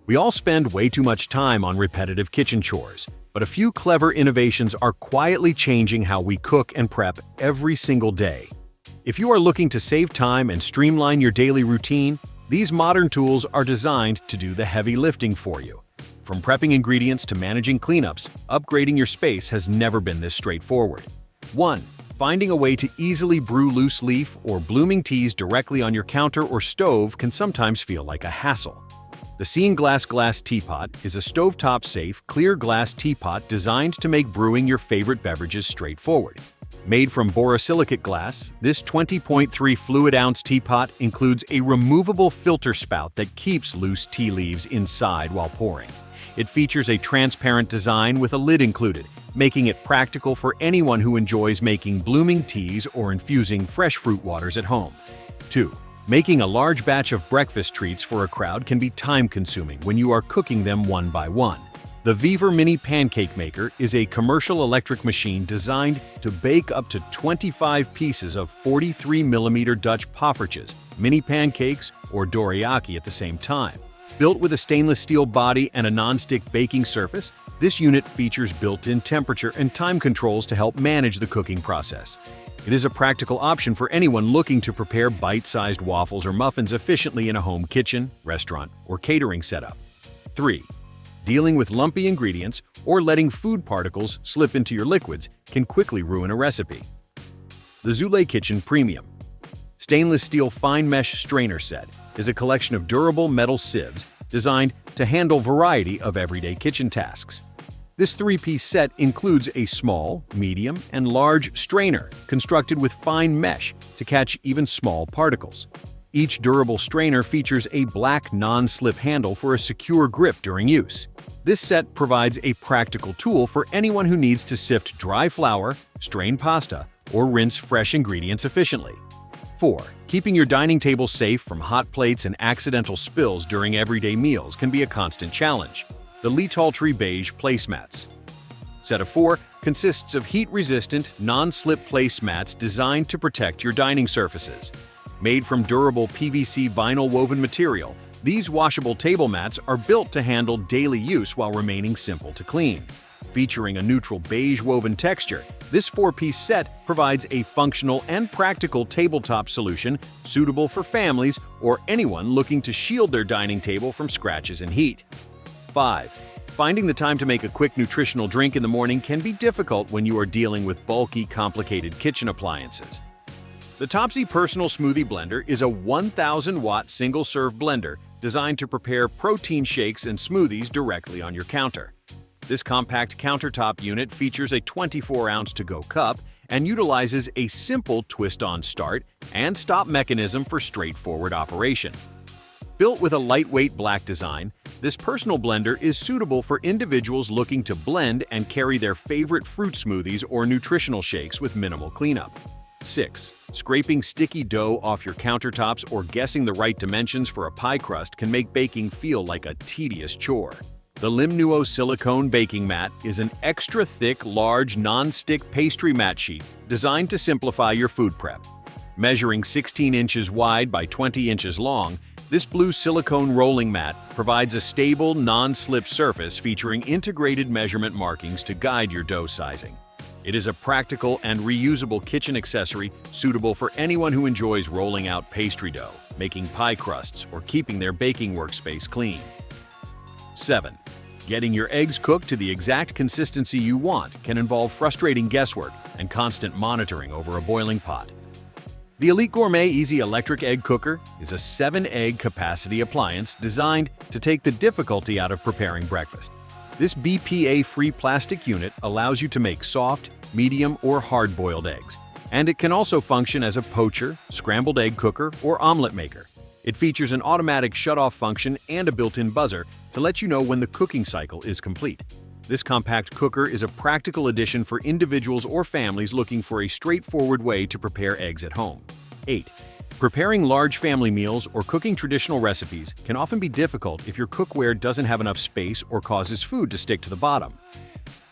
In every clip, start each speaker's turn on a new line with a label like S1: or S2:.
S1: We all spend way too much time on repetitive kitchen chores, but a few clever innovations are quietly changing how we cook and prep every single day. If you are looking to save time and streamline your daily routine, these modern tools are designed to do the heavy lifting for you. From prepping ingredients to managing cleanups, upgrading your space has never been this straightforward. 1. Finding a way to easily brew loose leaf or blooming teas directly on your counter or stove can sometimes feel like a hassle. The Seeing Glass Teapot is a stovetop-safe, clear glass teapot designed to make brewing your favorite beverages straightforward. Made from borosilicate glass, this 20.3 fluid-ounce teapot includes a removable filter spout that keeps loose tea leaves inside while pouring. It features a transparent design with a lid included, making it practical for anyone who enjoys making blooming teas or infusing fresh fruit waters at home. 2. Making a large batch of breakfast treats for a crowd can be time-consuming when you are cooking them one by one. The Viver Mini Pancake Maker is a commercial electric machine designed to bake up to 25 pieces of 43mm Dutch poffertjes, mini pancakes, or dorayaki at the same time. Built with a stainless steel body and a non-stick baking surface, this unit features built-in temperature and time controls to help manage the cooking process. It is a practical option for anyone looking to prepare bite-sized waffles or muffins efficiently in a home kitchen, restaurant, or catering setup. 3. Dealing with lumpy ingredients or letting food particles slip into your liquids can quickly ruin a recipe. The Zulay Kitchen Premium Stainless Steel Fine Mesh Strainer Set is a collection of durable metal sieves designed to handle a variety of everyday kitchen tasks. This three-piece set includes a small, medium, and large strainer constructed with fine mesh to catch even small particles. Each durable strainer features a black non-slip handle for a secure grip during use. This set provides a practical tool for anyone who needs to sift dry flour, strain pasta, or rinse fresh ingredients efficiently. 4. Keeping your dining table safe from hot plates and accidental spills during everyday meals can be a constant challenge. The Litaltree Beige Placemats Set of 4 consists of heat-resistant, non-slip placemats designed to protect your dining surfaces. Made from durable PVC vinyl woven material, these washable table mats are built to handle daily use while remaining simple to clean. Featuring a neutral beige woven texture, this 4-piece set provides a functional and practical tabletop solution suitable for families or anyone looking to shield their dining table from scratches and heat. 5. Finding the time to make a quick nutritional drink in the morning can be difficult when you are dealing with bulky, complicated kitchen appliances. The Topsy Personal Smoothie Blender is a 1,000-watt single-serve blender designed to prepare protein shakes and smoothies directly on your counter. This compact countertop unit features a 24-ounce to-go cup and utilizes a simple twist-on start and stop mechanism for straightforward operation. Built with a lightweight black design, this personal blender is suitable for individuals looking to blend and carry their favorite fruit smoothies or nutritional shakes with minimal cleanup. 6. Scraping sticky dough off your countertops or guessing the right dimensions for a pie crust can make baking feel like a tedious chore. The Limnuo Silicone Baking Mat is an extra-thick, large, non-stick pastry mat sheet designed to simplify your food prep. Measuring 16 inches wide by 20 inches long, this blue silicone rolling mat provides a stable, non-slip surface featuring integrated measurement markings to guide your dough sizing. It is a practical and reusable kitchen accessory suitable for anyone who enjoys rolling out pastry dough, making pie crusts, or keeping their baking workspace clean. 7. Getting your eggs cooked to the exact consistency you want can involve frustrating guesswork and constant monitoring over a boiling pot. The Elite Gourmet Easy Electric Egg Cooker is a 7-egg capacity appliance designed to take the difficulty out of preparing breakfast. This BPA-free plastic unit allows you to make soft, medium, or hard-boiled eggs, and it can also function as a poacher, scrambled egg cooker, or omelet maker. It features an automatic shut-off function and a built-in buzzer to let you know when the cooking cycle is complete. This compact cooker is a practical addition for individuals or families looking for a straightforward way to prepare eggs at home. 8. Preparing large family meals or cooking traditional recipes can often be difficult if your cookware doesn't have enough space or causes food to stick to the bottom.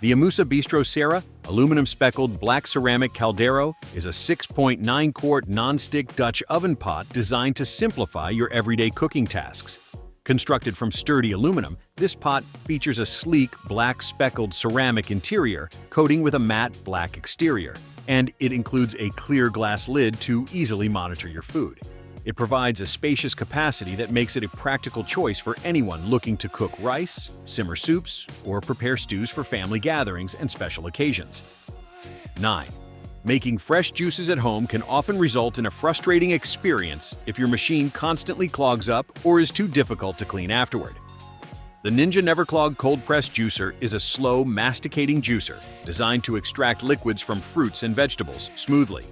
S1: The Amusa Bistro Serra aluminum-speckled black ceramic caldero is a 6.9-quart non-stick Dutch oven pot designed to simplify your everyday cooking tasks. Constructed from sturdy aluminum, this pot features a sleek, black speckled ceramic interior coating with a matte black exterior, and it includes a clear glass lid to easily monitor your food. It provides a spacious capacity that makes it a practical choice for anyone looking to cook rice, simmer soups, or prepare stews for family gatherings and special occasions. 9. Making fresh juices at home can often result in a frustrating experience if your machine constantly clogs up or is too difficult to clean afterward. The Ninja NeverClog Cold Press Juicer is a slow, masticating juicer designed to extract liquids from fruits and vegetables smoothly.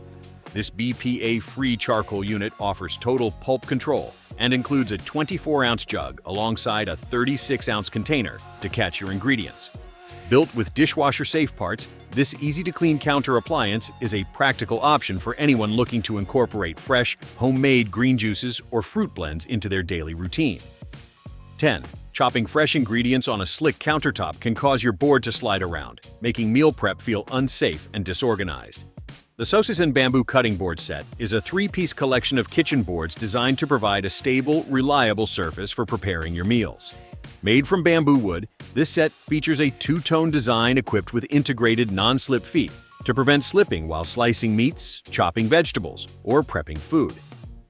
S1: This BPA-free charcoal unit offers total pulp control and includes a 24-ounce jug alongside a 36-ounce container to catch your ingredients. Built with dishwasher-safe parts, this easy-to-clean counter appliance is a practical option for anyone looking to incorporate fresh, homemade green juices or fruit blends into their daily routine. 10. Chopping fresh ingredients on a slick countertop can cause your board to slide around, making meal prep feel unsafe and disorganized. The Sosisen Bamboo Cutting Board Set is a 3-piece collection of kitchen boards designed to provide a stable, reliable surface for preparing your meals. Made from bamboo wood, this set features a two-tone design equipped with integrated non-slip feet to prevent slipping while slicing meats, chopping vegetables, or prepping food.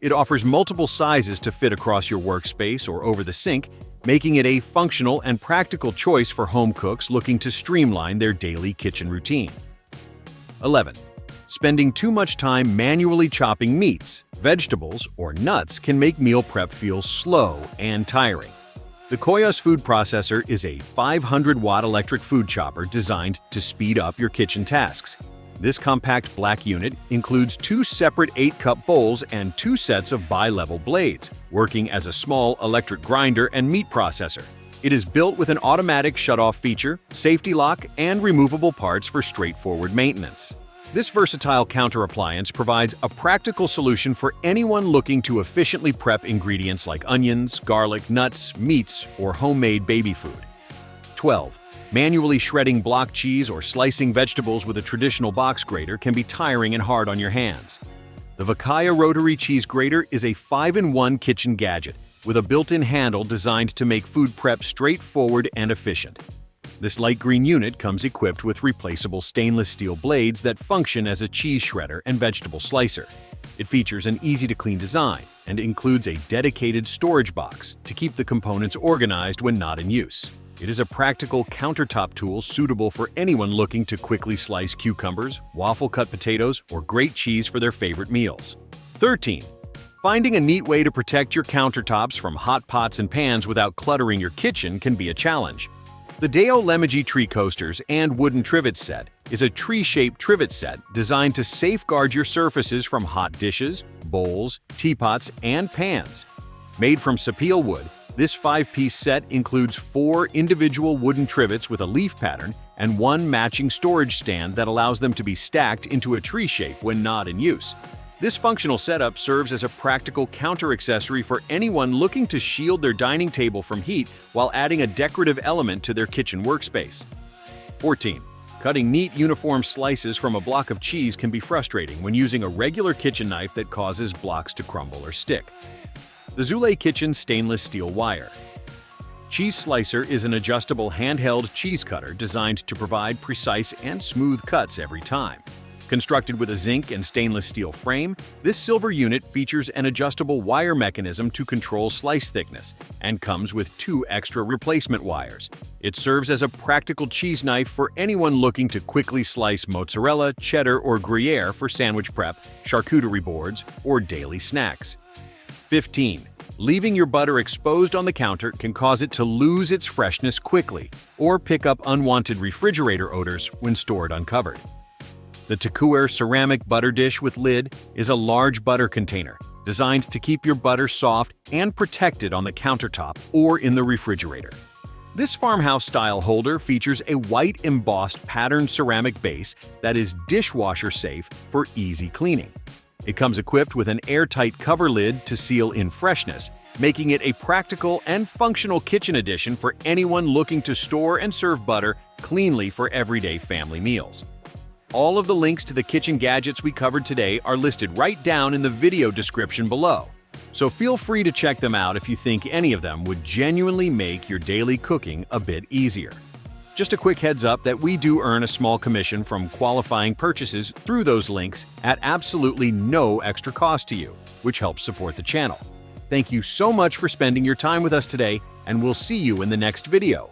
S1: It offers multiple sizes to fit across your workspace or over the sink, making it a functional and practical choice for home cooks looking to streamline their daily kitchen routine. 11. Spending too much time manually chopping meats, vegetables, or nuts can make meal prep feel slow and tiring. The Koyos Food Processor is a 500-watt electric food chopper designed to speed up your kitchen tasks. This compact black unit includes 2 separate 8-cup bowls and 2 sets of bi-level blades, working as a small electric grinder and meat processor. It is built with an automatic shutoff feature, safety lock, and removable parts for straightforward maintenance. This versatile counter appliance provides a practical solution for anyone looking to efficiently prep ingredients like onions, garlic, nuts, meats, or homemade baby food. 12. Manually shredding block cheese or slicing vegetables with a traditional box grater can be tiring and hard on your hands. The Vakaya Rotary Cheese Grater is a 5-in-1 kitchen gadget with a built-in handle designed to make food prep straightforward and efficient. This light green unit comes equipped with replaceable stainless steel blades that function as a cheese shredder and vegetable slicer. It features an easy-to-clean design and includes a dedicated storage box to keep the components organized when not in use. It is a practical countertop tool suitable for anyone looking to quickly slice cucumbers, waffle-cut potatoes, or grate cheese for their favorite meals. 13. Finding a neat way to protect your countertops from hot pots and pans without cluttering your kitchen can be a challenge. The Deo Lemegi Tree Coasters and Wooden Trivet Set is a tree-shaped trivet set designed to safeguard your surfaces from hot dishes, bowls, teapots, and pans. Made from sapele wood, this 5-piece set includes 4 individual wooden trivets with a leaf pattern and 1 matching storage stand that allows them to be stacked into a tree shape when not in use. This functional setup serves as a practical counter accessory for anyone looking to shield their dining table from heat while adding a decorative element to their kitchen workspace. 14. Cutting neat, uniform slices from a block of cheese can be frustrating when using a regular kitchen knife that causes blocks to crumble or stick. The Zule Kitchen Stainless Steel Wire Cheese Slicer is an adjustable handheld cheese cutter designed to provide precise and smooth cuts every time. Constructed with a zinc and stainless steel frame, this silver unit features an adjustable wire mechanism to control slice thickness and comes with 2 extra replacement wires. It serves as a practical cheese knife for anyone looking to quickly slice mozzarella, cheddar, or Gruyere for sandwich prep, charcuterie boards, or daily snacks. 15. Leaving your butter exposed on the counter can cause it to lose its freshness quickly or pick up unwanted refrigerator odors when stored uncovered. The Tupperware ceramic butter dish with lid is a large butter container designed to keep your butter soft and protected on the countertop or in the refrigerator. This farmhouse-style holder features a white embossed patterned ceramic base that is dishwasher safe for easy cleaning. It comes equipped with an airtight cover lid to seal in freshness, making it a practical and functional kitchen addition for anyone looking to store and serve butter cleanly for everyday family meals. All of the links to the kitchen gadgets we covered today are listed right down in the video description below. So feel free to check them out if you think any of them would genuinely make your daily cooking a bit easier. Just a quick heads up that we do earn a small commission from qualifying purchases through those links at absolutely no extra cost to you, which helps support the channel. Thank you so much for spending your time with us today, and we'll see you in the next video.